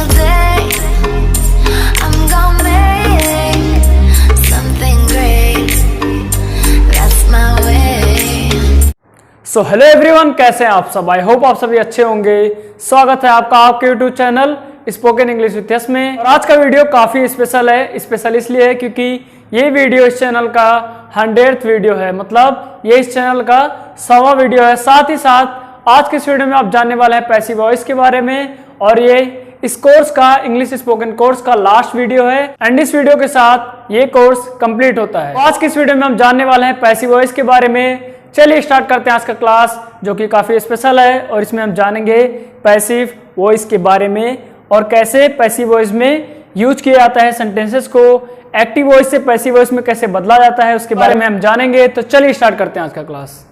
single day. I'm gonna make something great. That's my way. So hello everyone, कैसे हैं आप सब। I hope आप सभी अच्छे होंगे। स्वागत है आपका आपके YouTube channel spoken English with yes में। और आज का वीडियो काफ़ी स्पेशल है। स्पेशल इसलिए है क्योंकि ये वीडियो इस चैनल का 100th वीडियो है, मतलब ये इस चैनल का 100वां वीडियो है। साथ ही साथ आज के इस वीडियो में आप जानने वाले हैं पैसिव वॉइस के बारे में, और ये इस कोर्स का इंग्लिश स्पोकन कोर्स का लास्ट वीडियो है एंड इस वीडियो के साथ ये कोर्स कंप्लीट होता है। आज के इस वीडियो में हम जानने वाले हैं पैसिव वॉइस के बारे में। चलिए स्टार्ट करते हैं आज का क्लास, जो कि काफी स्पेशल है, और इसमें हम जानेंगे पैसिव वॉइस के बारे में और कैसे पैसिव वॉइस में यूज किया जाता है सेंटेंसेस को, एक्टिव वॉइस से पैसिव वॉइस में कैसे बदला जाता है उसके बारे में हम जानेंगे। तो चलिए स्टार्ट करते हैं आज का class.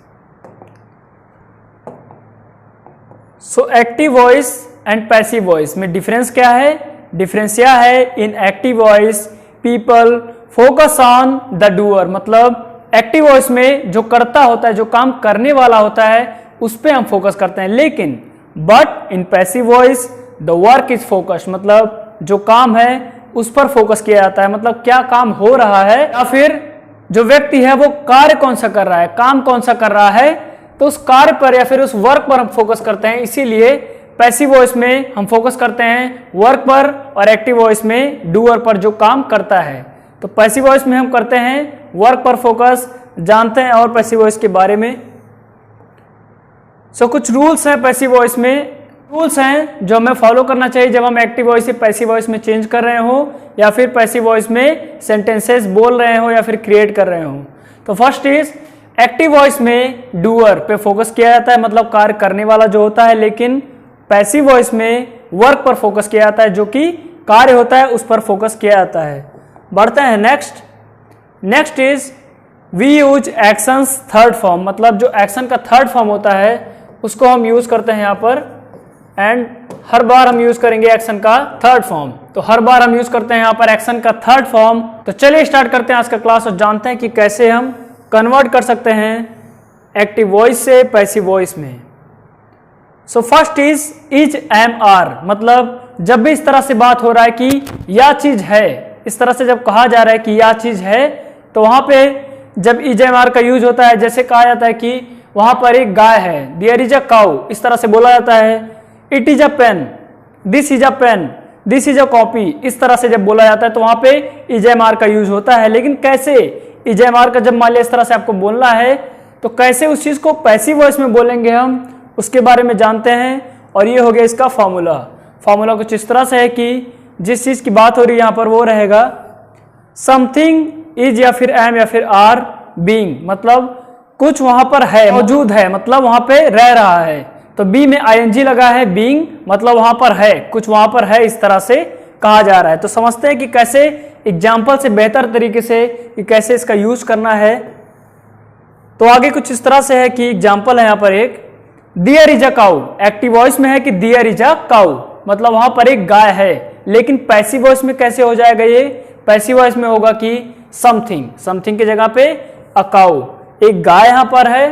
So active voice and passive voice में डिफरेंस क्या है? डिफरेंस यह है, इन active voice people focus on the doer, मतलब एक्टिव वॉइस में जो करता होता है, जो काम करने वाला होता है, उस पर हम फोकस करते हैं। लेकिन but in passive voice the work is focus, मतलब जो काम है उस पर फोकस किया जाता है, मतलब क्या काम हो रहा है या फिर जो व्यक्ति है वो कार्य कौन सा कर रहा है, काम कौन सा कर रहा है, तो उस कार्य पर या फिर उस वर्क पर हम फोकस करते हैं। इसीलिए पैसिव वॉइस में हम फोकस करते हैं वर्क पर और एक्टिव वॉइस में डूअर पर, जो काम करता है। तो पैसिव वॉइस में हम करते हैं वर्क पर फोकस। जानते हैं और पैसिव वॉइस के बारे में। कुछ रूल्स हैं पैसिव वॉइस में, रूल्स हैं जो हमें फॉलो करना चाहिए जब हम एक्टिव वॉइस से पैसिव वॉइस में चेंज कर रहे हो या फिर पैसिव वॉइस में सेंटेंसेस बोल रहे हो या फिर क्रिएट कर रहे हो। तो फर्स्ट इज, एक्टिव वॉइस में डूअर पे फोकस किया जाता है, मतलब कार्य करने वाला जो होता है, लेकिन पैसिव वॉइस में वर्क पर फोकस किया जाता है, जो कि कार्य होता है उस पर फोकस किया जाता है। बढ़ते हैं next is we use actions third form, मतलब जो एक्शन का थर्ड फॉर्म होता है उसको हम यूज करते हैं यहाँ पर, एंड हर बार हम यूज करेंगे एक्शन का थर्ड फॉर्म। तो हर बार हम यूज करते हैं यहाँ पर एक्शन का थर्ड फॉर्म। तो चलिए स्टार्ट करते हैं आज का क्लास और जानते हैं कि कैसे हम कन्वर्ट कर सकते हैं एक्टिव वॉइस से पैसिव वॉइस में। So first is am are, मतलब जब भी इस तरह से बात हो रहा है कि यह चीज है, इस तरह से जब कहा जा रहा है कि यह चीज है, तो वहां पे जब इज एम आर का यूज होता है, जैसे कहा जाता है कि वहां पर एक गाय है, देयर इज अ काउ, इस तरह से बोला जाता है। It is a pen, this is a pen, this is a copy, इस तरह से जब बोला जाता है तो वहां पे इज एम आर का यूज होता है। लेकिन कैसे इज एम आर का जब मान लिया इस तरह से आपको बोलना है, तो कैसे उस चीज को पैसिव वॉइस में बोलेंगे हम, उसके बारे में जानते हैं। और ये हो गया इसका फॉर्मूला कुछ इस तरह से है कि जिस चीज की बात हो रही है यहाँ पर वो रहेगा समथिंग इज या फिर एम या फिर आर बीइंग, मतलब कुछ वहां पर है, मौजूद है, मतलब वहां पे रह रहा है। तो बी में आईएनजी लगा है, बीइंग मतलब वहां पर है, कुछ वहां पर है, इस तरह से कहा जा रहा है। तो समझते हैं कि कैसे एग्जाम्पल से बेहतर तरीके से कि कैसे इसका यूज करना है। तो आगे कुछ इस तरह से है कि एग्जाम्पल है यहाँ पर एक, दियर is a cow, active voice में है कि दियर इज अ काउ, मतलब वहां पर एक गाय है। लेकिन पैसिव वॉइस में कैसे हो जाएगा ये? पैसिव वॉइस में होगा कि समथिंग की जगह पे अ काउ, एक गाय यहां पर है,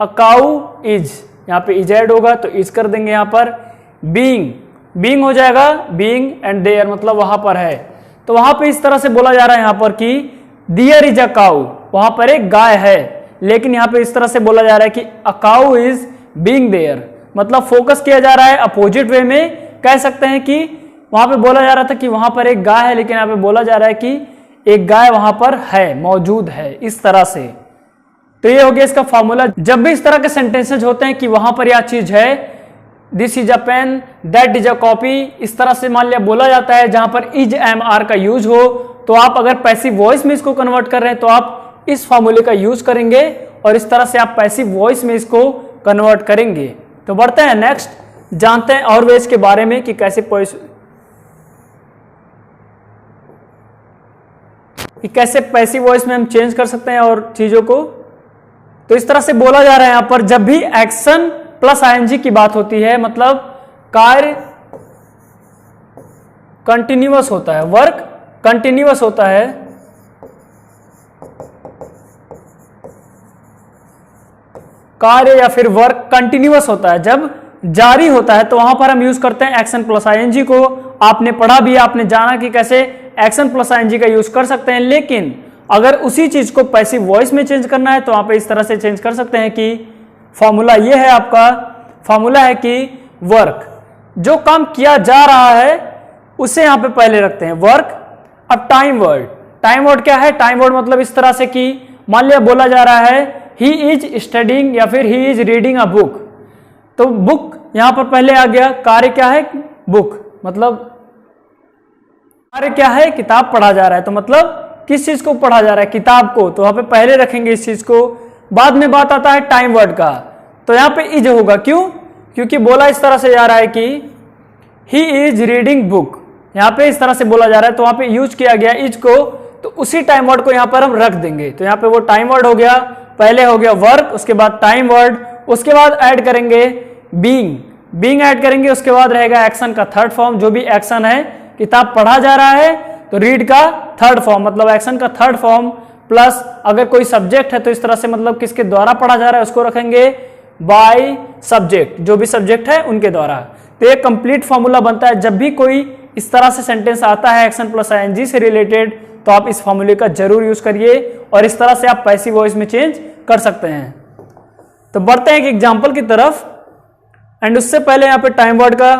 अ काउ इज, यहाँ पे इज ऐड होगा तो इज कर देंगे यहाँ पर। बीइंग हो जाएगा बीइंग एंड देयर, मतलब वहां पर है। तो वहां पे इस तरह से बोला जा रहा है यहाँ पर कि दियर इज अ काउ, वहां पर एक गाय है, लेकिन यहाँ पे इस तरह से बोला जा रहा है कि a cow is being there, मतलब फोकस किया जा रहा है अपोजिट वे में। कह सकते हैं कि वहां पे बोला जा रहा था कि वहां पर एक गाय है, लेकिन यहाँ पे बोला जा रहा है कि एक गाय वहां पर है, मौजूद है, इस तरह से। तो ये हो गया इसका फॉर्मूला। जब भी इस तरह के सेंटेंसेज होते हैं कि वहां पर यह चीज है, this is a pen, that is a copy, इस तरह से मान लिया बोला जाता है जहां पर इज एम आर का यूज हो, तो आप अगर पैसिव वॉइस में इसको कन्वर्ट कर रहे हैं तो आप इस फॉर्मूले का यूज करेंगे और इस तरह से आप पैसिव वॉइस में इसको कन्वर्ट करेंगे। तो बढ़ते हैं नेक्स्ट, जानते हैं और वेज के बारे में कि कैसे पैसिव वॉइस में हम चेंज कर सकते हैं और चीजों को। तो इस तरह से बोला जा रहा है यहां पर, जब भी एक्शन प्लस आईएनजी की बात होती है, मतलब कार्य कंटिन्यूअस होता है, वर्क कंटिन्यूअस होता है, कार्य या फिर वर्क कंटिन्यूअस होता है, जब जारी होता है, तो वहां पर हम यूज करते हैं एक्शन प्लस आईएनजी को। आपने पढ़ा भी, आपने जाना कि कैसे एक्शन प्लस आईएनजी का यूज कर सकते हैं। लेकिन अगर उसी चीज को पैसिव वॉइस में चेंज करना है तो वहां पे इस तरह से चेंज कर सकते हैं कि फॉर्मूला ये है, आपका फॉर्मूला है कि वर्क, जो काम किया जा रहा है उसे यहां पे पहले रखते हैं, वर्क। अब टाइम वर्ड, टाइम वर्ड क्या है? टाइम वर्ड मतलब इस तरह से कि मान लिया बोला जा रहा है ही इज स्टडिंग या फिर ही इज रीडिंग अ बुक, तो बुक यहां पर पहले आ गया, कार्य क्या है? बुक, मतलब कार्य क्या है? किताब पढ़ा जा रहा है, तो मतलब किस चीज को पढ़ा जा रहा है? किताब को, तो वहां पे पहले रखेंगे इस चीज को। बाद में बात आता है टाइम वर्ड का, तो यहां पे इज होगा, क्यों? क्योंकि बोला इस तरह से जा रहा है कि ही इज रीडिंग बुक, यहां पे इस तरह से बोला जा रहा है, तो वहां पे यूज किया गया इज को, तो उसी टाइम वर्ड को यहां पर हम रख देंगे। तो यहां पे वो टाइम वर्ड हो गया, पहले हो गया वर्क, उसके बाद टाइम वर्ड, उसके बाद ऐड करेंगे बीइंग, बीइंग ऐड करेंगे, उसके बाद रहेगा एक्शन का थर्ड फॉर्म, जो भी एक्शन है, किताब पढ़ा जा रहा है तो रीड का थर्ड फॉर्म, मतलब एक्शन का थर्ड फॉर्म, प्लस अगर कोई सब्जेक्ट है तो इस तरह से मतलब किसके द्वारा पढ़ा जा रहा है उसको रखेंगे बाय सब्जेक्ट, जो भी सब्जेक्ट है उनके द्वारा। तो ये कंप्लीट फॉर्मूला बनता है। जब भी कोई इस तरह से सेंटेंस आता है एक्शन प्लस आईएनजी से रिलेटेड, तो आप इस फॉर्मूले का जरूर यूज करिए और इस तरह से आप पैसिव वॉइस में चेंज कर सकते हैं। तो बढ़ते हैं एक एग्जाम्पल की तरफ, एंड उससे पहले यहाँ पे टाइम वर्ड का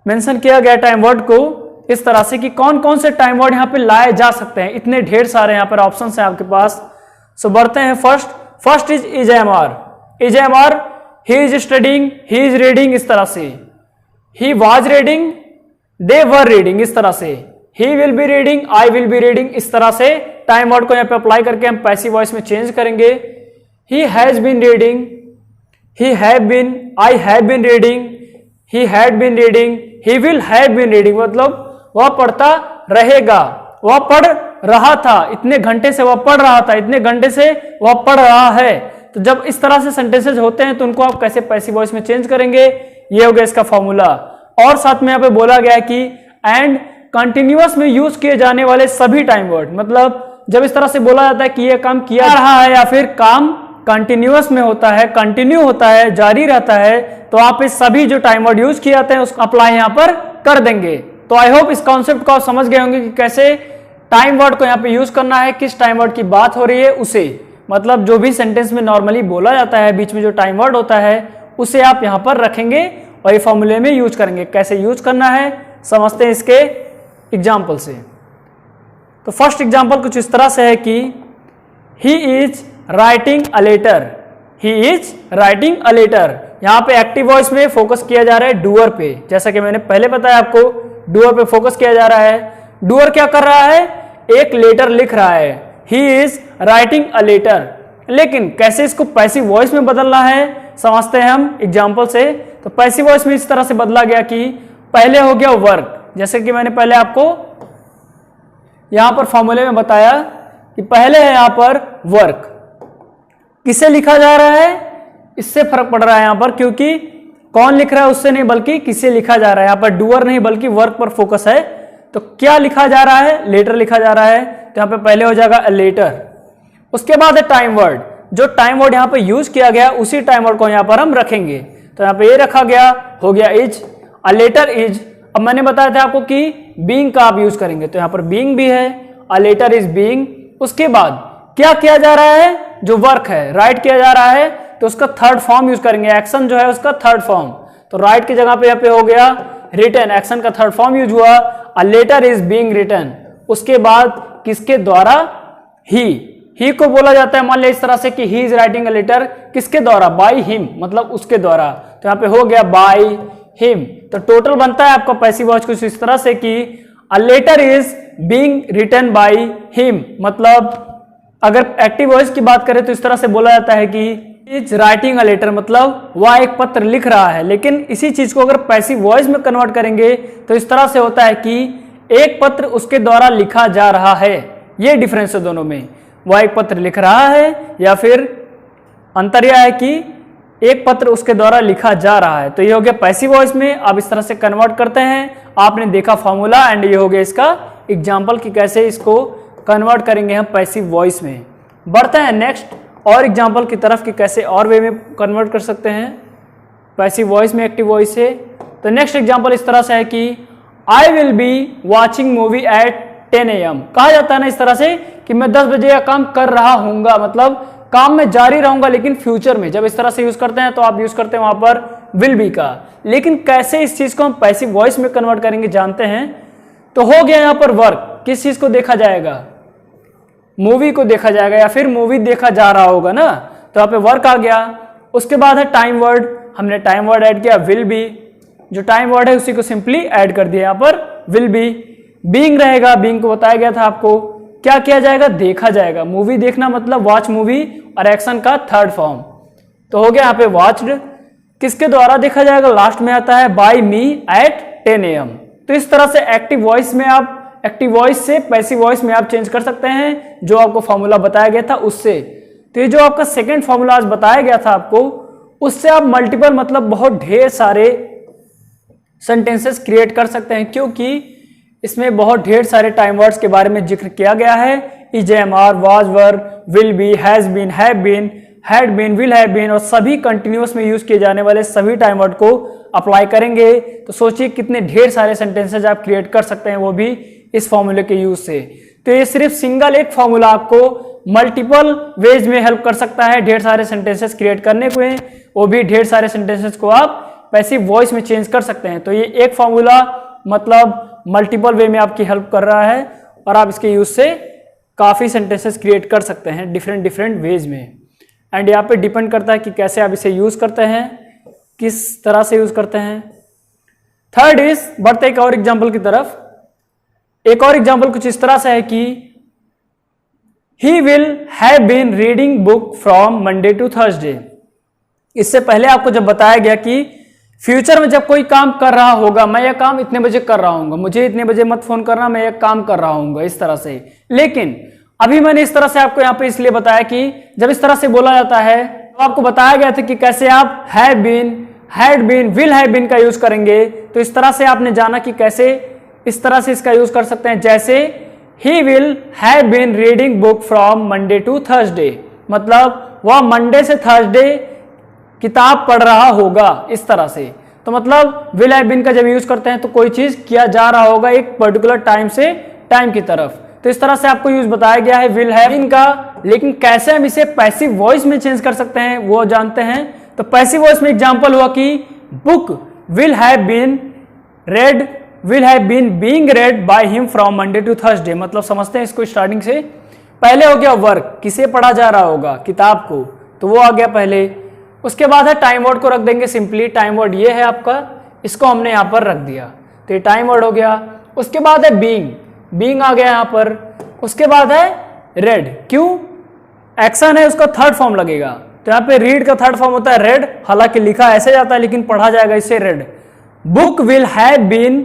मेंशन किया गया, टाइम वर्ड को इस तरह से कि कौन कौन से टाइम वर्ड यहाँ पे लाए जा सकते हैं, इतने ढेर सारे यहाँ पर ऑप्शन है आपके पास। सो बढ़ते हैं, first is am are, is am are, he is studying, he is reading, इस तरह से, he was reading, they were reading, इस तरह से, he will be reading, I will be reading, इस तरह से टाइम वर्ड को यहाँ पे अप्लाई करके हम पैसिव वॉइस में चेंज करेंगे। He has been reading, he have been, I have been reading, he had been reading, he will have been reading, मतलब वह पढ़ता रहेगा, वह पढ़ रहा था, इतने घंटे से वह पढ़ रहा था, इतने घंटे से वह पढ़ रहा है। तो जब इस तरह से सेंटेंसेज होते हैं तो उनको आप कैसे पैसिव वॉइस में चेंज करेंगे, ये हो गया इसका फॉर्मूला। और साथ में यहाँ पे बोला गया है कि एंड कंटिन्यूअस में यूज किए जाने वाले सभी टाइम वर्ड, मतलब जब इस तरह से बोला जाता है कि यह काम किया रहा है या फिर काम कंटिन्यूअस में होता है, कंटिन्यू होता है, जारी रहता है, तो आप इस सभी जो टाइम वर्ड यूज किए जाते हैं उसको अप्लाई यहाँ पर कर देंगे। तो आई होप इस कॉन्सेप्ट को आप समझ गए होंगे कि कैसे टाइम वर्ड को यहाँ पे यूज करना है, किस टाइम वर्ड की बात हो रही है उसे, मतलब जो भी सेंटेंस में नॉर्मली बोला जाता है बीच में जो टाइम वर्ड होता है उसे आप यहाँ पर रखेंगे और ये फॉर्मूले में यूज करेंगे। कैसे यूज करना है समझते हैं इसके एग्जाम्पल से। तो फर्स्ट एग्जाम्पल कुछ इस तरह से है कि he is writing a letter, he is writing a letter. यहाँ पे एक्टिव वॉइस में फोकस किया जा रहा है डूअर पे, जैसा कि मैंने पहले बताया आपको, डूअर पे फोकस किया जा रहा है। डूअर क्या कर रहा है? एक लेटर लिख रहा है, he is writing a letter. लेकिन कैसे इसको पैसिव वॉइस में बदलना है समझते हैं हम एग्जाम्पल से। तो पैसिव वॉइस में इस तरह से बदला गया कि पहले हो गया वर्क, जैसे कि मैंने पहले आपको यहां पर फॉर्मूले में बताया कि पहले है यहां पर वर्क, किसे लिखा जा रहा है इससे फर्क पड़ रहा है यहां पर, क्योंकि कौन लिख रहा है उससे नहीं बल्कि किसे लिखा जा रहा है। यहां पर डूअर नहीं बल्कि वर्क पर फोकस है। तो क्या लिखा जा रहा है? लेटर लिखा जा रहा है, तो यहां पे पहले हो जाएगा अ लेटर। उसके बाद है टाइम वर्ड, जो टाइम वर्ड यहां पे यूज किया गया उसी टाइम वर्ड को यहां पर हम रखेंगे। तो यहां पे ये रखा गया, हो गया इज, अ लेटर इज। अब मैंने बताया था आपको कि बीइंग का आप यूज करेंगे, तो यहां पर बीइंग भी है, अ लेटर इज बीइंग। उसके बाद क्या किया जा रहा है? जो वर्क है, राइट किया जा रहा है, तो उसका थर्ड फॉर्म यूज करेंगे, एक्शन जो है उसका थर्ड फॉर्म। तो राइट की जगह पे यहाँ पे हो गया रिटन, एक्शन का थर्ड फॉर्म यूज हुआ, a letter is being written. उसके बाद किसके द्वारा? ही को बोला जाता है, मान लिया इस तरह से कि he is writing a letter, किसके द्वारा? बाय हिम, मतलब उसके द्वारा। तो यहाँ पे हो गया बाय हिम। तो टोटल बनता है आपका पैसिव वॉइस कुछ इस तरह से कि a letter is being written by him, मतलब अगर एक्टिव वॉइस की बात करें तो इस तरह से बोला जाता है कि इज राइटिंग अ लेटर, मतलब वह एक पत्र लिख रहा है। लेकिन इसी चीज को अगर पैसिव वॉइस में कन्वर्ट करेंगे तो इस तरह से होता है कि एक पत्र उसके द्वारा लिखा जा रहा है। ये डिफरेंस है दोनों में, वह एक पत्र लिख रहा है या फिर अंतर यह है कि एक पत्र उसके द्वारा लिखा जा रहा है। तो ये हो गया पैसिव वॉइस में, आप इस तरह से कन्वर्ट करते हैं। आपने देखा फॉर्मूला, एंड ये हो गया इसका एग्जाम्पल कि कैसे इसको कन्वर्ट करेंगे हम पैसिव वॉइस में। बढ़ते हैं नेक्स्ट और एग्जाम्पल की तरफ कि कैसे और वे में कन्वर्ट कर सकते हैं पैसिव वॉइस में एक्टिव वॉइस से। तो नेक्स्ट एग्जाम्पल इस तरह से है कि I will be watching movie at 10 AM। कहा जाता है ना इस तरह से कि मैं 10 बजे यह काम कर रहा हूंगा, मतलब काम में जारी रहूंगा लेकिन फ्यूचर में। जब इस तरह से यूज करते हैं तो आप यूज करते हैं वहां पर विल बी का। लेकिन कैसे इस चीज को हम पैसिव वॉइस में कन्वर्ट करेंगे जानते हैं। तो हो गया यहां पर वर्क, किस चीज को देखा जाएगा, मूवी को देखा जाएगा या फिर मूवी देखा जा रहा होगा ना, तो यहाँ पे वर्क आ गया। उसके बाद है टाइम वर्ड, हमने टाइम वर्ड ऐड किया विल बी, जो टाइम वर्ड है उसी को सिंपली ऐड कर दिया यहाँ पर विल बी। बीइंग रहेगा, बीइंग को बताया गया था आपको, क्या किया जाएगा, देखा जाएगा। मूवी देखना मतलब वॉच मूवी, और एक्शन का थर्ड फॉर्म। तो हो गया यहाँ पे वॉच्ड, किसके द्वारा देखा जाएगा, लास्ट में आता है बाय मी एट 10 AM। तो इस तरह से एक्टिव वॉइस में आप, एक्टिव वॉइस से पैसिव वॉइस में आप चेंज कर सकते हैं, जो आपको फॉर्मूला बताया गया था उससे। तो ये जो आपका सेकंड फॉर्मूला आज बताया गया था आपको, उससे आप मल्टीपल मतलब बहुत ढेर सारे सेंटेंसेस क्रिएट कर सकते हैं, क्योंकि इसमें बहुत ढेर सारे टाइम वर्ड्स के बारे में जिक्र किया गया है। Is, am, are, was, were, will be, has been, have been, had been, will have been, और सभी कंटिन्यूअस में यूज किए जाने वाले सभी टाइम वर्ड को अप्लाई करेंगे। तो सोचिए कितने ढेर सारे सेंटेंसेज आप क्रिएट कर सकते हैं, वो भी इस फॉर्मूले के यूज से। तो ये सिर्फ सिंगल एक फॉर्मूला आपको मल्टीपल वेज में हेल्प कर सकता है ढेर सारे सेंटेंसेस क्रिएट करने को, वो भी ढेर सारे सेंटेंसेस को आप पैसिव वॉइस में चेंज कर सकते हैं। तो ये एक फॉर्मूला मतलब मल्टीपल वे में आपकी हेल्प कर रहा है, और आप इसके यूज से काफी सेंटेंसेस क्रिएट कर सकते हैं डिफरेंट वेज में। एंड यहाँ पे डिपेंड करता है कि कैसे आप इसे यूज करते हैं, किस तरह से यूज करते हैं। थर्ड इज, बढ़ते एक और एग्जाम्पल की तरफ। एक और एग्जाम्पल कुछ इस तरह से है कि he will have been reading book from Monday to Thursday. इससे पहले आपको जब बताया गया कि फ्यूचर में जब कोई काम कर रहा होगा, मैं यह काम इतने बजे कर रहा हूंगा, मुझे इतने बजे मत फोन करना, मैं यह काम कर रहा हूंगा, इस तरह से। लेकिन अभी मैंने इस तरह से आपको यहाँ पे इसलिए बताया कि जब इस तरह से बोला जाता है तो आपको बताया गया था कि कैसे आप have been, had been, will have been का यूज करेंगे। तो इस तरह से आपने जाना कि कैसे इस तरह से इसका यूज कर सकते हैं। जैसे he will have been reading book from Monday to Thursday, मतलब वह मंडे से थर्सडे किताब पढ़ रहा होगा, इस तरह से। तो मतलब विल हैव बीन का जब यूज करते हैं तो कोई चीज किया जा रहा होगा एक पर्टिकुलर टाइम से टाइम की तरफ। तो इस तरह से आपको यूज बताया गया है विल हैव बीन का। लेकिन कैसे हम इसे पैसिव वॉइस में चेंज कर सकते हैं वो जानते हैं। तो पैसिव वॉइस में एग्जांपल हुआ कि book will have been read, will have been being read by him from Monday to Thursday. मतलब समझते हैं इसको स्टार्टिंग से। पहले हो गया वर्क, किसे पढ़ा जा रहा होगा, किताब को, तो वो आ गया पहले। उसके बाद है टाइम वर्ड को रख देंगे सिंपली। टाइम वर्ड ये है आपका, इसको हमने यहाँ पर रख दिया, तो ये टाइम वर्ड हो गया। उसके बाद है बीइंग, बीइंग आ गया यहाँ पर। उसके बाद है रेड, क्यों, एक्शन है उसका थर्ड फॉर्म लगेगा, तो यहाँ पे रीड का थर्ड फॉर्म होता है रेड। हालांकि लिखा ऐसे जाता है लेकिन पढ़ा जाएगा इससे read. Book will have been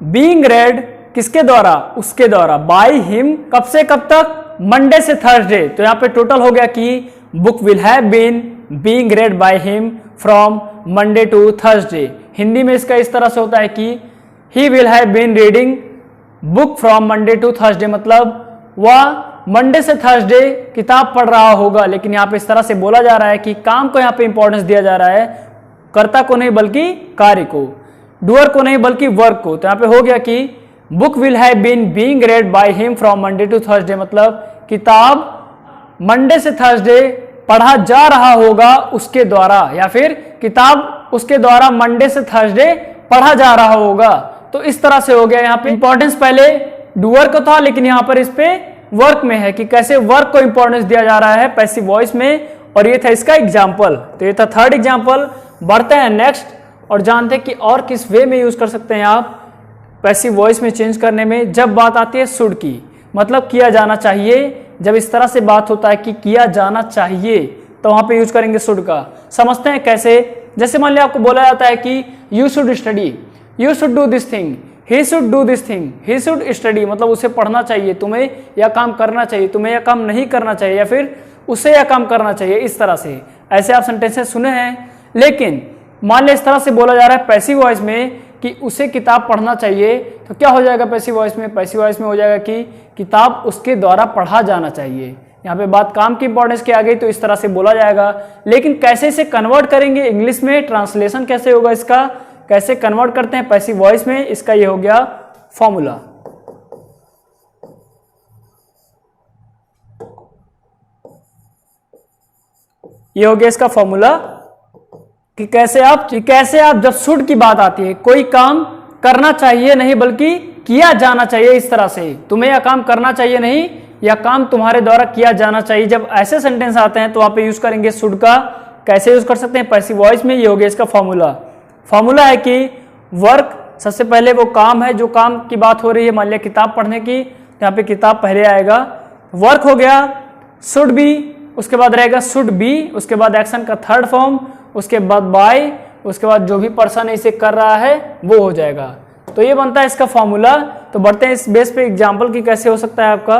being read, किसके द्वारा, उसके द्वारा, बाय हिम, कब से कब तक, मंडे से थर्सडे। तो यहाँ पे टोटल हो गया कि book will have been being read by him from Monday to Thursday. Hindi में इसका इस तरह से होता है कि he will have been reading book from Monday to Thursday, मतलब वह मंडे से थर्सडे किताब पढ़ रहा होगा। लेकिन यहाँ पे इस तरह से बोला जा रहा है कि काम को यहाँ पे इंपॉर्टेंस दिया जा रहा है, कर्ता को नहीं बल्कि कार्य को, डूअर को नहीं बल्कि वर्क को। तो यहाँ पे हो गया कि book will have been being read by him from Monday to Thursday, मतलब किताब मंडे से थर्सडे पढ़ा जा रहा होगा उसके द्वारा, या फिर किताब उसके द्वारा मंडे से थर्सडे पढ़ा जा रहा होगा। तो इस तरह से हो गया। यहाँ पे इंपॉर्टेंस पहले डूअर को था, लेकिन यहाँ पर इस पे वर्क में है कि कैसे वर्क को इंपॉर्टेंस दिया जा रहा है पैसिव वॉइस में। और ये था इसका एग्जाम्पल। तो ये था थर्ड एग्जाम्पल। बढ़ते हैं नेक्स्ट और जानते हैं कि और किस वे में यूज कर सकते हैं आप पैसिव वॉइस में चेंज करने में। जब बात आती है शुड की, मतलब किया जाना चाहिए। जब इस तरह से बात होता है कि किया जाना चाहिए, तो वहां पे यूज करेंगे शुड का। समझते हैं कैसे। जैसे मान लिया आपको बोला जाता है कि you should study, you should do this thing, he should do this thing, he should study, मतलब उसे पढ़ना चाहिए, तुम्हें यह काम करना चाहिए, तुम्हें यह काम नहीं करना चाहिए, या फिर उसे यह काम करना चाहिए। इस तरह से ऐसे आप सेंटेंसेस सुने हैं। लेकिन मान लिया इस तरह से बोला जा रहा है पैसिव वॉइस में कि उसे किताब पढ़ना चाहिए, तो क्या हो जाएगा पैसिव वॉइस में। पैसिव वॉइस में हो जाएगा कि किताब उसके द्वारा पढ़ा जाना चाहिए। यहाँ पे बात काम की इंपॉर्टेंस की आ गई, तो इस तरह से बोला जाएगा। लेकिन कैसे इसे कन्वर्ट करेंगे इंग्लिश में, ट्रांसलेशन कैसे होगा इसका, कैसे कन्वर्ट करते हैं पैसिव वॉइस में, इसका ये हो गया फॉर्मूला। ये हो गया इसका फॉर्मूला कि कैसे आप जब शुड की बात आती है, कोई काम करना चाहिए नहीं बल्कि किया जाना चाहिए, इस तरह से तुम्हें यह काम करना चाहिए नहीं, यह काम तुम्हारे द्वारा किया जाना चाहिए, जब ऐसे सेंटेंस आते हैं तो वहां पे यूज करेंगे शुड का। कैसे यूज कर सकते हैं? पैसिव वॉइस में। ये हो गया इसका फॉर्मूला। फॉर्मूला है कि वर्क, सबसे पहले वो काम है, जो काम की बात हो रही है, मान लिया किताब पढ़ने की, तो यहाँ पे किताब पहले आएगा। वर्क हो गया, शुड बी, उसके बाद रहेगा शुड बी, उसके बाद एक्शन का थर्ड फॉर्म, उसके बाद बाय, उसके बाद जो भी पर्सन इसे कर रहा है वो हो जाएगा। तो ये बनता है इसका फॉर्मूला। तो बढ़ते हैं इस बेस पे एग्जाम्पल की कैसे हो सकता है आपका।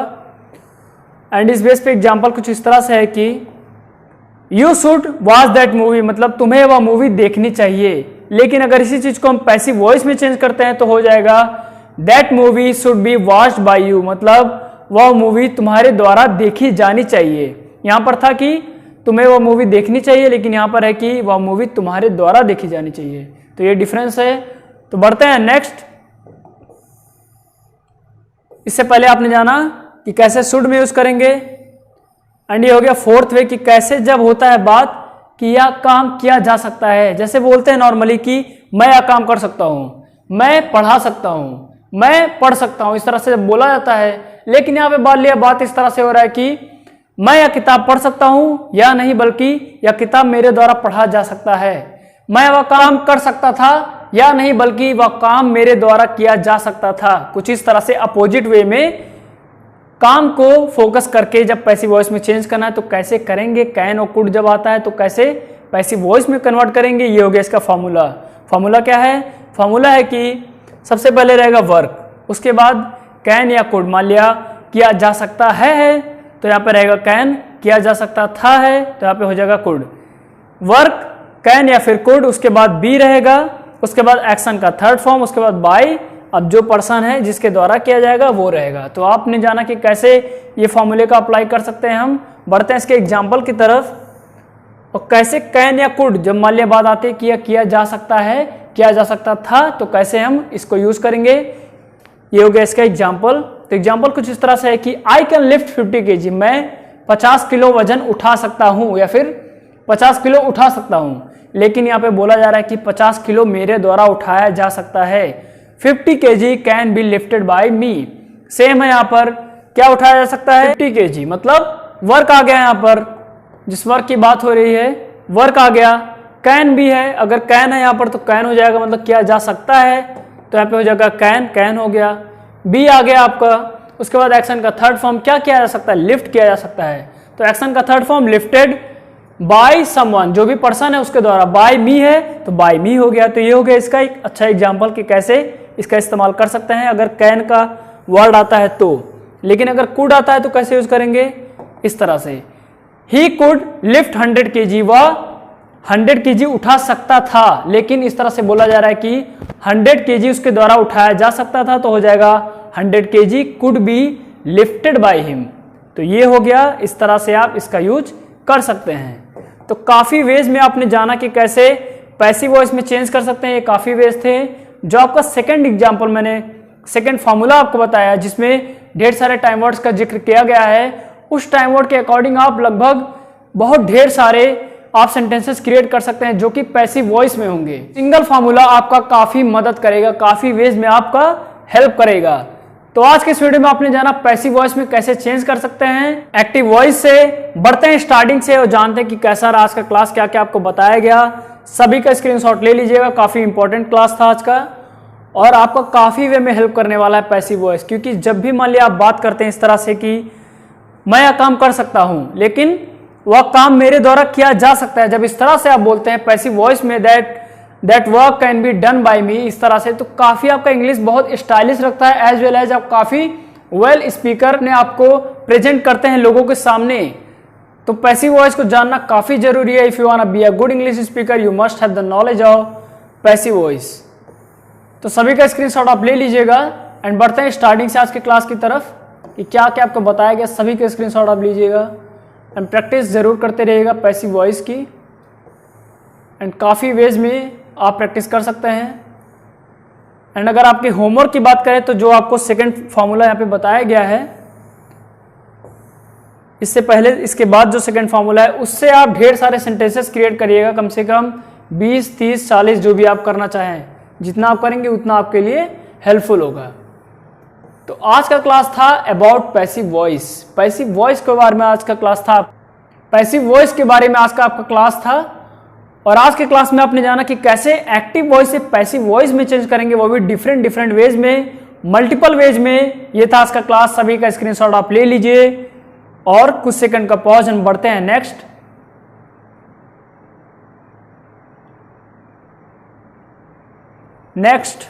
एंड इस बेस पे एग्जाम्पल कुछ इस तरह से है कि you should watch that movie, मतलब तुम्हें वह मूवी देखनी चाहिए। लेकिन अगर इसी चीज को हम पैसिव वॉइस में चेंज करते हैं तो हो जाएगा that movie should be watched bye you, मतलब वह मूवी तुम्हारे द्वारा देखी जानी चाहिए। यहां पर था कि तुम्हें वह मूवी देखनी चाहिए, लेकिन यहां पर है कि वह मूवी तुम्हारे द्वारा देखी जानी चाहिए। तो ये डिफरेंस है। तो बढ़ते हैं नेक्स्ट। इससे पहले आपने जाना कि कैसे शुड में यूज करेंगे, एंड ये हो गया फोर्थ वे कि कैसे जब होता है बात कि यह काम किया जा सकता है। जैसे बोलते हैं नॉर्मली कि मैं यह काम कर सकता हूं, मैं पढ़ा सकता हूं, मैं पढ़ सकता हूं, इस तरह से जब बोला जाता है। लेकिन यहां पे बात इस तरह से हो रहा है कि मैं यह किताब पढ़ सकता हूं या नहीं, बल्कि यह किताब मेरे द्वारा पढ़ा जा सकता है। मैं वह काम कर सकता था या नहीं, बल्कि वह काम मेरे द्वारा किया जा सकता था। कुछ इस तरह से अपोजिट वे में काम को फोकस करके जब पैसिव वॉइस में चेंज करना है तो कैसे करेंगे। कैन और कुड जब आता है तो कैसे पैसिव वॉइस में कन्वर्ट करेंगे। ये हो गया इसका फॉर्मूला। फॉर्मूला क्या है? फॉर्मूला है कि सबसे पहले रहेगा वर्क, उसके बाद कैन या कुड, मान लिया किया जा सकता है तो यहाँ पे रहेगा कैन, किया जा सकता था है तो यहाँ पे हो जाएगा कुड। वर्क, कैन या फिर कुड, उसके बाद बी रहेगा, उसके बाद एक्शन का थर्ड फॉर्म, उसके बाद बाय। अब जो पर्सन है जिसके द्वारा किया जाएगा वो रहेगा। तो आपने जाना कि कैसे ये फॉर्मूले का अप्लाई कर सकते हैं हम। बढ़ते हैं इसके एग्जाम्पल की तरफ। और कैसे कैन या कुड जब मान लिया बात आती है कि किया जा सकता है, किया जा सकता था, तो कैसे हम इसको यूज करेंगे। ये हो गया इसका एग्जाम्पल। तो एग्जाम्पल कुछ इस तरह से है कि आई कैन लिफ्ट 50 kg, मैं 50 किलो वजन उठा सकता हूं या फिर 50 किलो उठा सकता हूं। लेकिन यहाँ पे बोला जा रहा है कि 50 किलो मेरे द्वारा उठाया जा सकता है। 50 kg can be lifted bye me. Same है, यहाँ पर क्या उठाया जा सकता है? 50 kg, मतलब वर्क आ गया। यहाँ पर जिस वर्क की बात हो रही है वर्क आ गया। कैन भी है, अगर कैन है यहाँ पर तो कैन हो जाएगा, मतलब किया जा सकता है, तो यहाँ पे हो जाएगा कैन, कैन हो गया। बी आ गया आपका, उसके बाद एक्शन का थर्ड फॉर्म क्या किया जा सकता है? लिफ्ट किया जा सकता है। तो एक्शन का third form lifted by someone, जो भी पर्सन है उसके द्वारा। बाय मी है तो बाय मी हो गया। तो ये हो गया इसका एक अच्छा एग्जांपल कि कैसे इसका इस्तेमाल कर सकते हैं अगर कैन का वर्ड आता है तो। लेकिन अगर कुड आता है तो कैसे यूज करेंगे? इस तरह से, ही कुड लिफ्ट 100 kg, वह 100 kg उठा सकता था। लेकिन इस तरह से बोला जा रहा है कि 100 kg उसके द्वारा उठाया जा सकता था, तो हो जाएगा 100 kg could be lifted by him. तो ये हो गया, इस तरह से आप इसका यूज कर सकते हैं। तो काफी वेज में आपने जाना कि कैसे पैसिव वॉइस में चेंज कर सकते हैं। ये काफी वेज थे। जो आपका सेकंड एग्जांपल, मैंने सेकंड फॉर्मूला आपको बताया जिसमें ढेर सारे टाइम वर्ड्स का जिक्र किया गया है, उस टाइम वर्ड के अकॉर्डिंग आप लगभग बहुत ढेर सारे आप सेंटेंसेस क्रिएट कर सकते हैं जो कि पैसिव वॉइस में होंगे। सिंगल फॉर्मूला आपका काफी मदद करेगा, काफी वेज में आपका हेल्प करेगा। तो आज के इस वीडियो में आपने जाना पैसिव वॉइस में कैसे चेंज कर सकते हैं एक्टिव वॉइस से। बढ़ते हैं स्टार्टिंग से और जानते हैं कि कैसा रहा आज का क्लास, क्या क्या आपको बताया गया। सभी का स्क्रीनशॉट ले लीजिएगा, काफी इंपॉर्टेंट क्लास था आज का और आपको काफी वे में हेल्प करने वाला है पैसिव वॉइस। क्योंकि जब भी मान लिया आप बात करते हैं इस तरह से कि मैं यह काम कर सकता हूं लेकिन वह काम मेरे द्वारा किया जा सकता है, जब इस तरह से आप बोलते हैं पैसिव वॉइस में that work can be done by me, इस तरह से, तो काफी आपका इंग्लिश बहुत स्टाइलिश रखता है। एज वेल एज आप काफी वेल स्पीकर ने आपको प्रेजेंट करते हैं लोगों के सामने। तो पैसिव वॉइस को जानना काफी जरूरी है। If you want to be a good English speaker you must have the knowledge of passive voice. तो सभी का स्क्रीनशॉट आप ले लीजिएगा एंड बढ़ते हैं स्टार्टिंग से आज की क्लास की तरफ कि क्या क्या आपको बताया गया। सभी के स्क्रीनशॉट आप लीजिएगा एंड प्रैक्टिस जरूर करते रहिएगा पैसिव वॉइस की। एंड काफ़ी वेज में आप प्रैक्टिस कर सकते हैं एंड अगर आपके होमवर्क की बात करें तो जो आपको सेकंड फॉर्मूला यहाँ पे बताया गया है, इससे पहले इसके बाद जो सेकंड फॉर्मूला है उससे आप ढेर सारे सेंटेंसेस क्रिएट करिएगा, कम से कम 20, 30, 40 जो भी आप करना चाहें। जितना आप करेंगे उतना आपके लिए हेल्पफुल होगा। तो आज का क्लास था about passive voice. Passive voice के बारे में आज का क्लास था। पैसिव वॉइस के बारे में आज का आपका क्लास था। और आज के क्लास में आपने जाना कि कैसे एक्टिव वॉइस से पैसिव वॉइस में चेंज करेंगे, वो भी डिफरेंट वेज में, मल्टीपल वेज में। ये था आज का क्लास। सभी का स्क्रीनशॉट आप ले लीजिए और कुछ सेकंड का पॉज, हम बढ़ते हैं नेक्स्ट।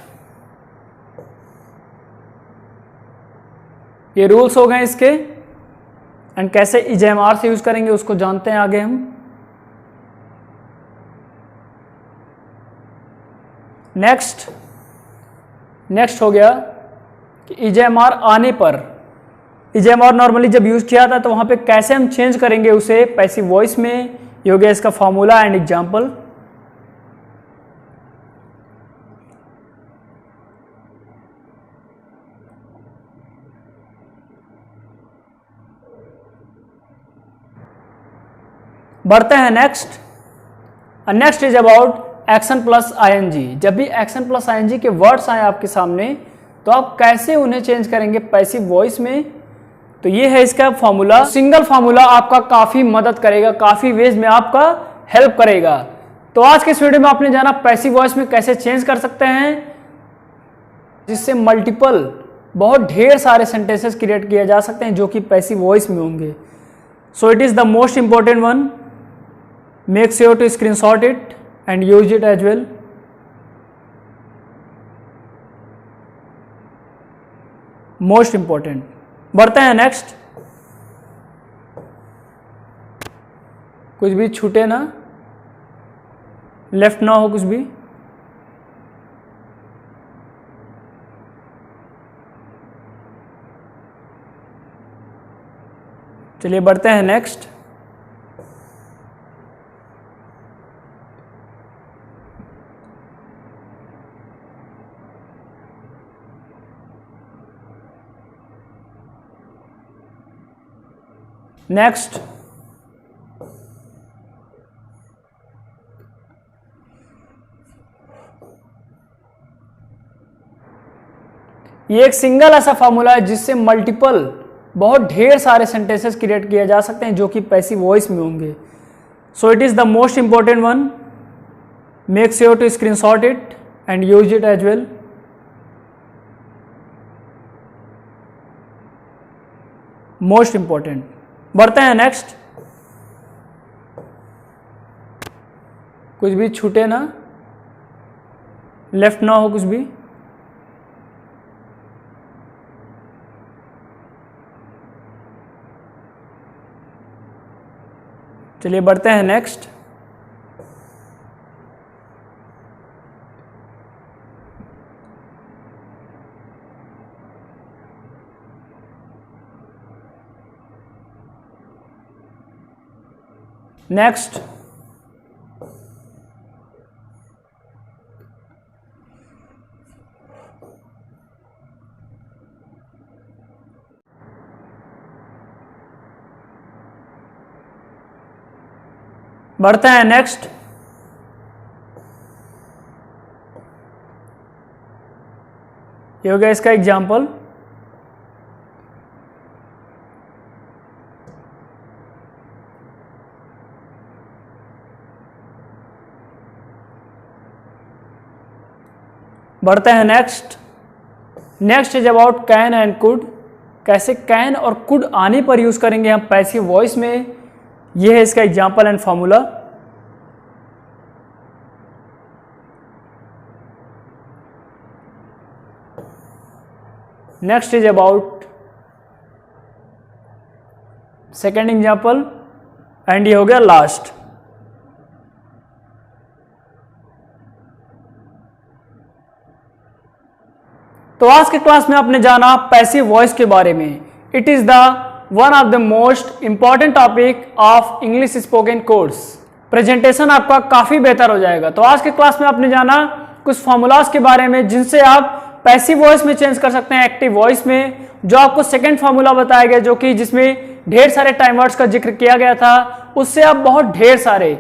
ये रूल्स हो गए इसके, एंड कैसे EJMR से यूज करेंगे उसको जानते हैं आगे हम। नेक्स्ट हो गया कि EJMR आने पर, EJMR नॉर्मली जब यूज किया था तो वहां पे कैसे हम चेंज करेंगे उसे पैसिव वॉइस में। ये हो गया इसका फॉर्मूला एंड एग्जाम्पल। बढ़ते हैं next is about action plus ING। जब भी एक्शन प्लस ING के वर्ड्स आए आपके सामने तो आप कैसे उन्हें चेंज करेंगे पैसिव वॉइस में। तो ये है इसका फॉर्मूला। सिंगल फॉर्मूला आपका काफी मदद करेगा, काफी वेज में आपका हेल्प करेगा। तो आज के इस वीडियो में आपने जाना पैसिव वॉइस में कैसे चेंज कर सकते हैं, जिससे मल्टीपल बहुत ढेर सारे सेंटेंसेस क्रिएट किए जा सकते हैं जो कि पैसिव वॉइस में होंगे। So it is the most important one. Make sure to screenshot it and use it as well. Most important. बढ़ते हैं नेक्स्ट। कुछ भी छूटे ना, लेफ्ट ना हो कुछ भी। चलिए बढ़ते हैं नेक्स्ट। ये एक सिंगल ऐसा फॉर्मूला है जिससे मल्टीपल बहुत ढेर सारे सेंटेंसेस क्रिएट किए जा सकते हैं जो कि पैसिव वॉइस में होंगे। So it is the most important one. Make sure to screenshot it and use it as well. Most important. बढ़ते हैं नेक्स्ट। कुछ भी छूटे ना, लेफ्ट ना हो कुछ भी। चलिए बढ़ते हैं नेक्स्ट। बढ़ते हैं नेक्स्ट। ये हो गया इसका एग्जाम्पल। बढ़ते हैं next is about can and could. कैसे कैन और कुड आने पर यूज करेंगे हम पैसिव वॉइस में। यह है इसका example and formula. Next is about second example and ये हो गया लास्ट। तो आज के क्लास में आपने जाना पैसिव वॉइस के बारे में। It is the one of the most important topic of English spoken course. Presentation आपका काफी बेहतर हो जाएगा। तो आज के क्लास में आपने जाना कुछ फॉर्मूलाज के बारे में जिनसे आप पैसिव वॉइस में चेंज कर सकते हैं एक्टिव वॉइस में। जो आपको सेकंड फॉर्मूला बताया गया जो कि जिसमें ढेर सारे टाइम वर्ड्स का जिक्र किया गया था, उससे आप बहुत ढेर सारे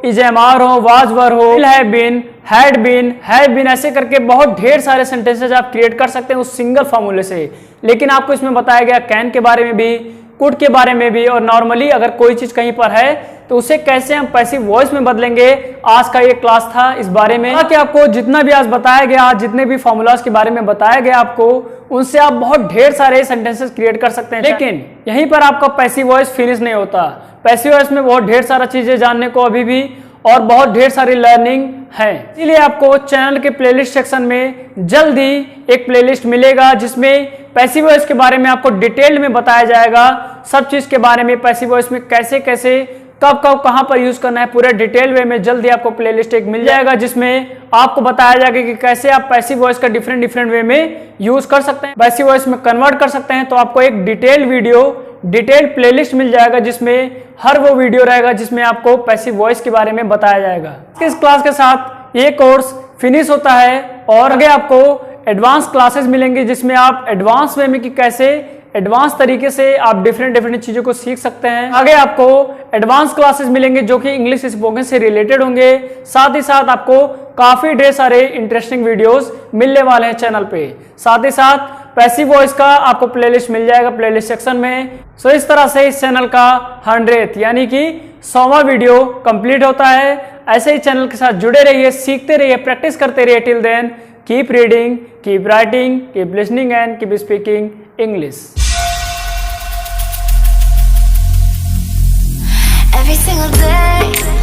इजमार हो, वाजवर हो, have been, had been, have been, ऐसे करके बहुत ढेर सारे सेंटेंसेस आप क्रिएट कर सकते हैं उस सिंगल फॉर्मूले से। लेकिन आपको इसमें बताया गया कैन के बारे में भी, कुड के बारे में भी, और नॉर्मली अगर कोई चीज कहीं पर है तो उसे कैसे हम पैसिव वॉइस में बदलेंगे। आज का ये क्लास था इस बारे में कि आपको जितना भी आज बताया गया, आज जितने भी फॉर्मूलाज के बारे में बताया गया आपको, उनसे आप बहुत ढेर सारे सेंटेंसेस क्रिएट कर सकते हैं। लेकिन यहीं पर आपका पैसिव वॉइस फिनिश नहीं होता। पैसिव वॉइस में बहुत ढेर सारा चीजें जानने को अभी भी और बहुत ढेर सारी लर्निंग है। इसीलिए आपको चैनल के प्लेलिस्ट सेक्शन में जल्द ही एक प्लेलिस्ट मिलेगा जिसमें पैसिव वॉइस के बारे में आपको डिटेल में बताया जाएगा। सब चीज के बारे में पैसिव वॉइस में कैसे कैसे कब कब कहां पर यूज करना है पूरे डिटेल वे में जल्दी आपको प्लेलिस्ट एक मिल जाएगा जिसमें आपको बताया जाएगा कि कैसे आप पैसिव वॉइस का डिफरेंट वे में यूज कर सकते हैं, पैसिव वॉइस में कन्वर्ट कर सकते हैं। तो आपको एक डिटेल वीडियो, डिटेल प्लेलिस्ट मिल जाएगा जिसमें हर वो वीडियो रहेगा जिसमें आपको पैसिव वॉइस के बारे में बताया जाएगा। इस क्लास के साथ ये कोर्स फिनिश होता है और आगे आपको एडवांस क्लासेस मिलेंगे जिसमें आप एडवांस वे में कि कैसे एडवांस तरीके से आप डिफरेंट चीजों को सीख सकते हैं। आगे आपको एडवांस क्लासेस मिलेंगे जो कि इंग्लिश स्पोकन से रिलेटेड होंगे। साथ ही साथ आपको काफी ढेर सारे इंटरेस्टिंग वीडियोस मिलने वाले हैं चैनल पे। साथ ही साथ पैसिव वॉइस का आपको प्लेलिस्ट मिल जाएगा प्लेलिस्ट सेक्शन में। सो इस तरह से इस चैनल का 100th यानी कि 100वां वीडियो कंप्लीट होता है। ऐसे ही चैनल के साथ जुड़े रहिए, सीखते रहिए, प्रैक्टिस करते रहिए। Till then keep reading, keep writing, keep listening and keep speaking English. Every single day